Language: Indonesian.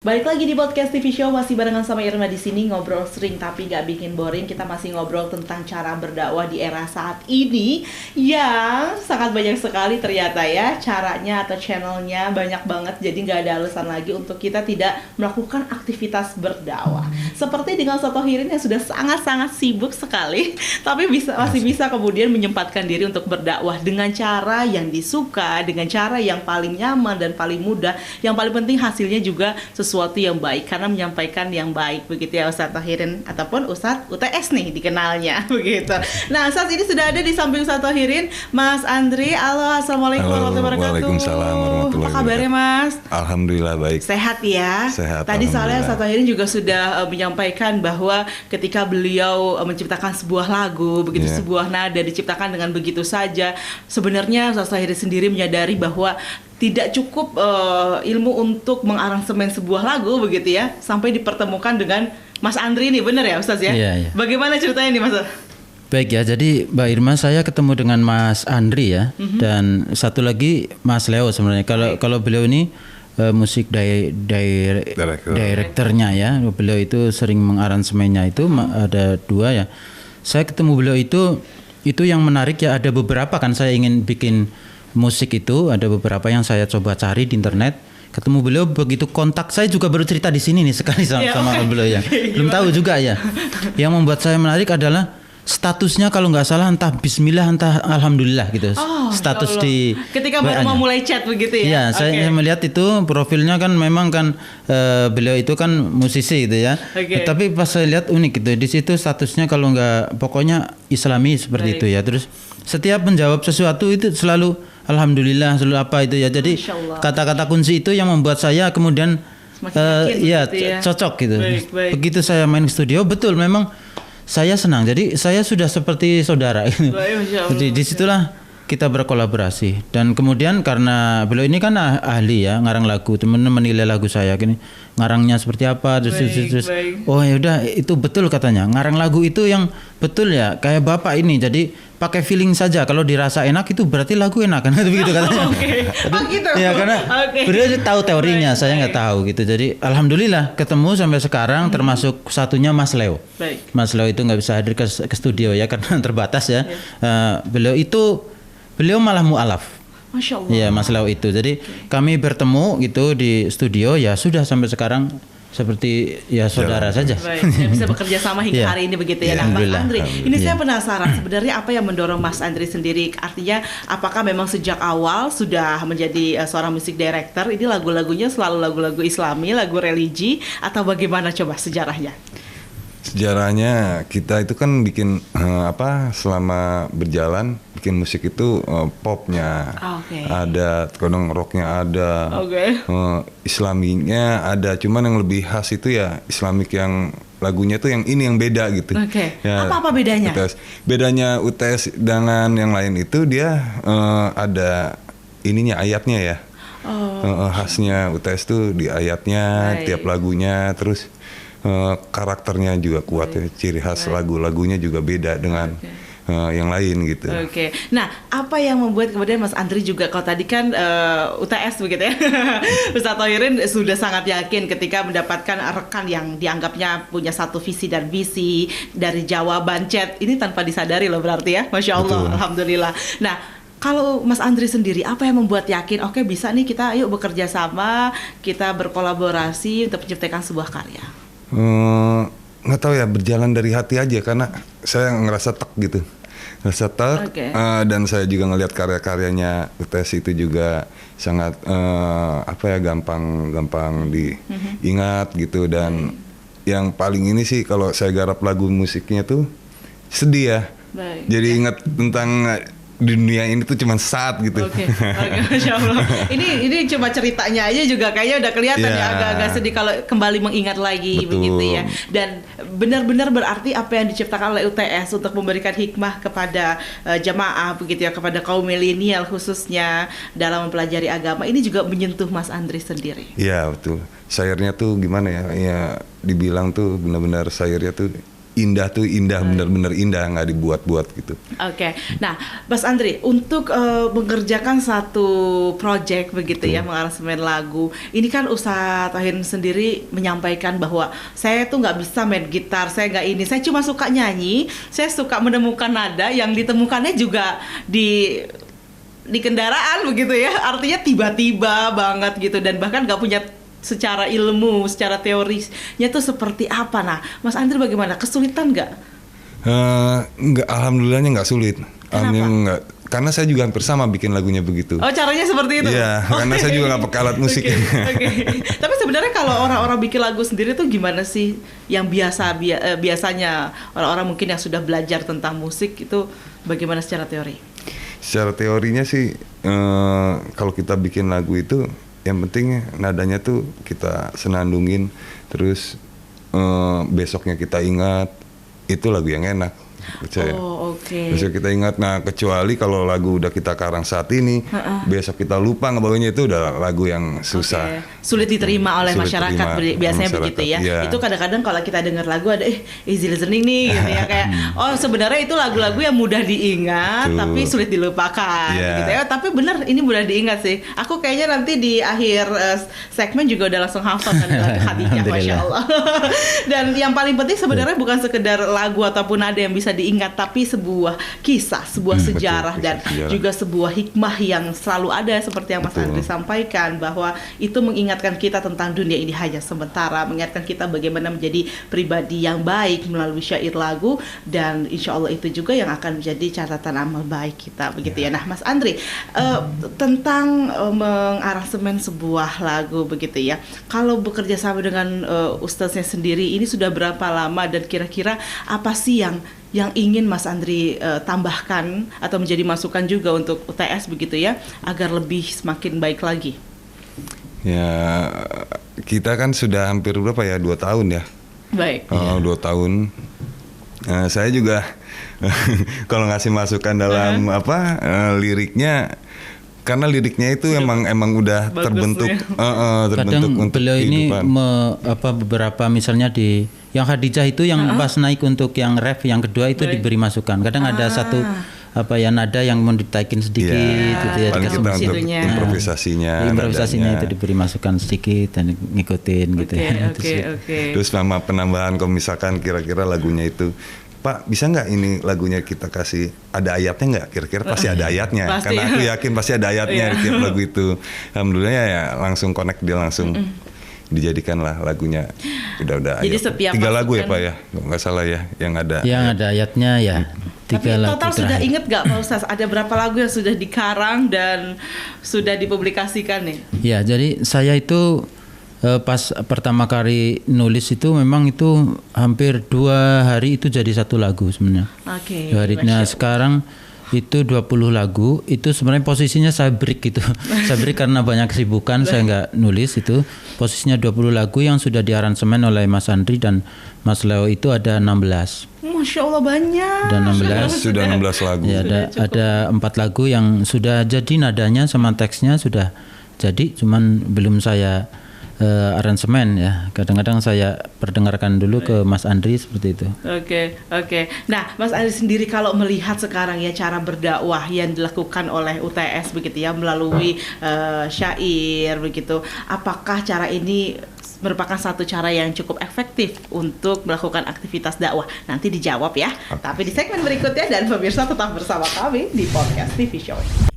Balik lagi di podcast TV Show, masih barengan sama Irma di sini, ngobrol sering tapi gak bikin boring. Kita masih ngobrol tentang cara berdakwah di era saat ini yang sangat banyak sekali ternyata ya caranya atau channelnya banyak banget. Jadi gak ada alasan lagi untuk kita tidak melakukan aktivitas berdakwah. Seperti dengan Soto Hirin yang sudah sangat-sangat sibuk sekali, tapi masih bisa kemudian menyempatkan diri untuk berdakwah dengan cara yang disuka, dengan cara yang paling nyaman dan paling mudah. Yang paling penting hasilnya juga sesuatu yang baik karena menyampaikan yang baik, begitu ya Ustadz Tohirin ataupun Ustadz UTS nih dikenalnya begitu. Nah, saat ini sudah ada di samping Ustadz Tohirin Mas Andri. Halo, assalamualaikum warahmatullahi wabarakatuh. Waalaikumsalam warahmatullahi wabarakatuh. Apa kabarnya Mas? Alhamdulillah baik. Sehat ya. Sehat. Tadi soalnya Ustadz Tohirin juga sudah menyampaikan bahwa ketika beliau menciptakan sebuah lagu begitu, sebuah nada diciptakan dengan begitu saja. Sebenarnya Ustadz Tohirin sendiri menyadari bahwa tidak cukup ilmu untuk mengaransemen sebuah lagu begitu ya, sampai dipertemukan dengan Mas Andri nih, benar ya Ustaz ya? Iya. Bagaimana ceritanya nih Mas? Baik ya, jadi Mbak Irma, saya ketemu dengan Mas Andri ya, dan satu lagi Mas Leo sebenarnya. Kalau beliau ini musik directornya ya, beliau itu sering mengaransemennya itu ada dua ya. Saya ketemu beliau itu yang menarik ya, ada beberapa kan saya ingin bikin musik itu, ada beberapa yang saya coba cari di internet. Ketemu beliau begitu kontak, saya juga baru cerita di sini nih sekali sama beliau ya. Belum tahu juga ya. Yang membuat saya menarik adalah statusnya kalau nggak salah entah Bismillah entah Alhamdulillah gitu. Status di ketika baru mau mulai chat begitu ya. Ya, saya melihat itu profilnya kan memang kan beliau itu kan musisi gitu ya. Tapi pas saya lihat unik gitu. Di situ statusnya kalau nggak pokoknya Islami seperti itu ya. Terus setiap menjawab sesuatu itu selalu Alhamdulillah, selalu apa itu ya. Jadi kata-kata kunci itu yang membuat saya kemudian cocok gitu. Baik. Begitu saya main ke studio, betul memang saya senang. Jadi saya sudah seperti saudara. Jadi disitulah kita berkolaborasi. Dan kemudian karena beliau ini kan ahli ya ngarang lagu, teman-teman menilai lagu saya gini, ngarangnya seperti apa, terus oh ya udah itu betul katanya. Ngarang lagu itu yang betul ya kayak Bapak ini. Jadi pakai feeling saja, kalau dirasa enak itu berarti lagu enak kan, begitu katanya. Gitu. Ya karena beliau tahu teorinya, saya nggak tahu gitu. Jadi alhamdulillah ketemu sampai sekarang, termasuk satunya Mas Leo. Mas Leo itu nggak bisa hadir ke studio ya karena terbatas ya. Beliau malah mu'alaf. Masya Allah. Ya Mas Leo itu. Jadi kami bertemu gitu di studio ya sudah sampai sekarang seperti ya saudara saja. Baik, bisa bekerja sama hingga hari ini begitu ya. Nah, Mas Andri, ini saya penasaran sebenarnya apa yang mendorong Mas Andri sendiri? Artinya apakah memang sejak awal sudah menjadi seorang musik director, ini lagu-lagunya selalu lagu-lagu Islami, lagu religi, atau bagaimana coba sejarahnya? Sejarahnya kita itu kan bikin selama berjalan bikin musik itu popnya ada, kadang rocknya ada, Islaminya ada, cuman yang lebih khas itu ya Islamik yang lagunya tuh yang ini yang beda gitu. Ya, apa bedanya? Bedanya UTS dengan yang lain itu dia ada ininya ayatnya ya. Khasnya UTS tuh di ayatnya, tiap lagunya, terus karakternya juga kuat ya, ciri khas lagu-lagunya juga beda dengan yang lain gitu. Nah, apa yang membuat kemudian Mas Andri juga, kalau tadi kan UTS begitu ya, Ustadz Tohirin sudah sangat yakin ketika mendapatkan rekan yang dianggapnya punya satu visi dan misi dari jawaban chat ini tanpa disadari loh berarti ya, Masya Allah. Betul. Alhamdulillah. Nah, kalau Mas Andri sendiri, apa yang membuat yakin, oke bisa nih kita yuk bekerja sama, kita berkolaborasi untuk menciptakan sebuah karya? Nggak tahu ya, berjalan dari hati aja karena saya ngerasa gitu, dan saya juga ngelihat karya-karyanya UTS itu juga sangat gampang diingat gitu. Dan yang paling ini sih kalau saya garap lagu musiknya tuh sedih ya, jadi ingat tentang di dunia ini tuh cuma saat gitu. Masya Allah. Ini coba ceritanya aja juga kayaknya udah kelihatan ya agak-agak sedih kalau kembali mengingat lagi. Betul. Begitu ya. Dan benar-benar berarti apa yang diciptakan oleh UTS untuk memberikan hikmah kepada jamaah begitu ya, kepada kaum milenial khususnya dalam mempelajari agama, ini juga menyentuh Mas Andri sendiri. Iya betul. Syairnya tuh gimana ya? Ya dibilang tuh benar-benar syairnya tuh indah tuh indah, bener-bener indah, nggak dibuat-buat gitu. Oke. Nah, Mas Andri, untuk mengerjakan satu project begitu ya, mengaransemen lagu, ini kan Ustadz Tahir sendiri menyampaikan bahwa saya tuh nggak bisa main gitar, saya nggak ini, saya cuma suka nyanyi, saya suka menemukan nada yang ditemukannya juga di kendaraan begitu ya, artinya tiba-tiba banget gitu, dan bahkan nggak punya secara ilmu, secara teorinya tuh seperti apa. Nah, Mas Andri bagaimana? Kesulitan nggak? Nggak, alhamdulillahnya nggak sulit. Kenapa? Nggak, karena saya juga hampir sama bikin lagunya begitu. Oh, caranya seperti itu? Iya, karena saya juga nggak pakai alat musik. Oke. Tapi sebenarnya kalau orang-orang bikin lagu sendiri tuh gimana sih? Yang biasanya orang-orang mungkin yang sudah belajar tentang musik itu bagaimana secara teori? Secara teorinya sih, kalau kita bikin lagu itu, yang penting nadanya tuh kita senandungin, terus besoknya kita ingat, itu lagu yang enak, percaya. Oh, oke. Besok kita ingat, nah kecuali kalau lagu udah kita karang saat ini, besok kita lupa ngebawanya, itu udah lagu yang susah. Sulit diterima oleh Sulit masyarakat, diterima biasanya masyarakat, begitu ya. iya. Itu kadang-kadang kalau kita dengar lagu ada easy listening nih gitu ya, kayak oh sebenarnya itu lagu-lagu yang mudah diingat tapi sulit dilupakan gitu ya. Tapi benar ini mudah diingat sih. Aku kayaknya nanti di akhir segmen juga udah langsung hafal kan lagu Khadijah, Masya Allah. Dan yang paling penting sebenarnya bukan sekedar lagu ataupun nada yang bisa diingat, tapi sebuah kisah, sebuah sejarah, betul, dan sejarah. juga sebuah hikmah yang selalu ada seperti yang Mas Andri sampaikan, bahwa itu mengingatkan kita tentang dunia ini hanya sementara, mengingatkan kita bagaimana menjadi pribadi yang baik melalui syair lagu, dan insya Allah itu juga yang akan menjadi catatan amal baik kita begitu ya. Nah, Mas Andri, tentang mengaransemen sebuah lagu begitu ya, kalau bekerja sama dengan ustaznya sendiri ini sudah berapa lama, dan kira-kira apa sih yang ingin Mas Andri tambahkan atau menjadi masukan juga untuk UTS begitu ya, agar lebih semakin baik lagi? Ya, kita kan sudah hampir berapa ya, 2 tahun ya. Baik. 2 tahun. Saya juga kalau ngasih masukan dalam liriknya, karena liriknya itu emang udah bagus terbentuk, ya. terbentuk Kadang untuk beliau ini kehidupan. beberapa misalnya di yang Khadijah itu yang pas naik untuk yang ref yang kedua itu diberi masukan. Kadang ada satu nada yang mau ditaikin sedikit gitu ya, paling dikasih kita untuk situnya. improvisasinya itu diberi masukan sedikit dan ngikutin gitu ya. Oke. Terus sama penambahan, kalau misalkan kira-kira lagunya itu, Pak, bisa nggak ini lagunya kita kasih ada ayatnya nggak? Kira-kira pasti ada ayatnya. Pasti. Karena aku yakin pasti ada ayatnya di tiap lagu itu. Alhamdulillah ya langsung connect, dia langsung dijadikanlah lagunya. Udah Jadi ayat. setiap 3 lagu ya masukan- Pak ya? Nggak salah ya yang ada. Yang ada ayatnya ya. Tapi 3 lagu total sudah terakhir. inget nggak Pak Ustaz, ada berapa lagu yang sudah dikarang dan sudah dipublikasikan nih? Ya, jadi saya itu pas pertama kali nulis itu memang itu hampir 2 hari itu jadi 1 lagu sebenarnya. Oke. 2 hari. Nah, sekarang itu 20 lagu, itu sebenarnya posisinya saya break gitu. Saya break karena banyak kesibukan, saya nggak nulis itu. Posisinya 20 lagu yang sudah diaransemen oleh Mas Andri dan Mas Leo itu ada 16. Masya Allah banyak. Ada 16. Sudah 16 lagu. Ya, ada 4 lagu yang sudah jadi nadanya sama teksnya sudah jadi, cuman belum saya aransemen ya. Kadang-kadang saya perdengarkan dulu ke Mas Andri seperti itu. Oke. Nah, Mas Andri sendiri kalau melihat sekarang ya cara berdakwah yang dilakukan oleh UTS begitu ya, melalui syair begitu, apakah cara ini merupakan satu cara yang cukup efektif untuk melakukan aktivitas dakwah? Nanti dijawab ya. Tapi di segmen berikutnya, dan pemirsa tetap bersama kami di Podcast TV Show.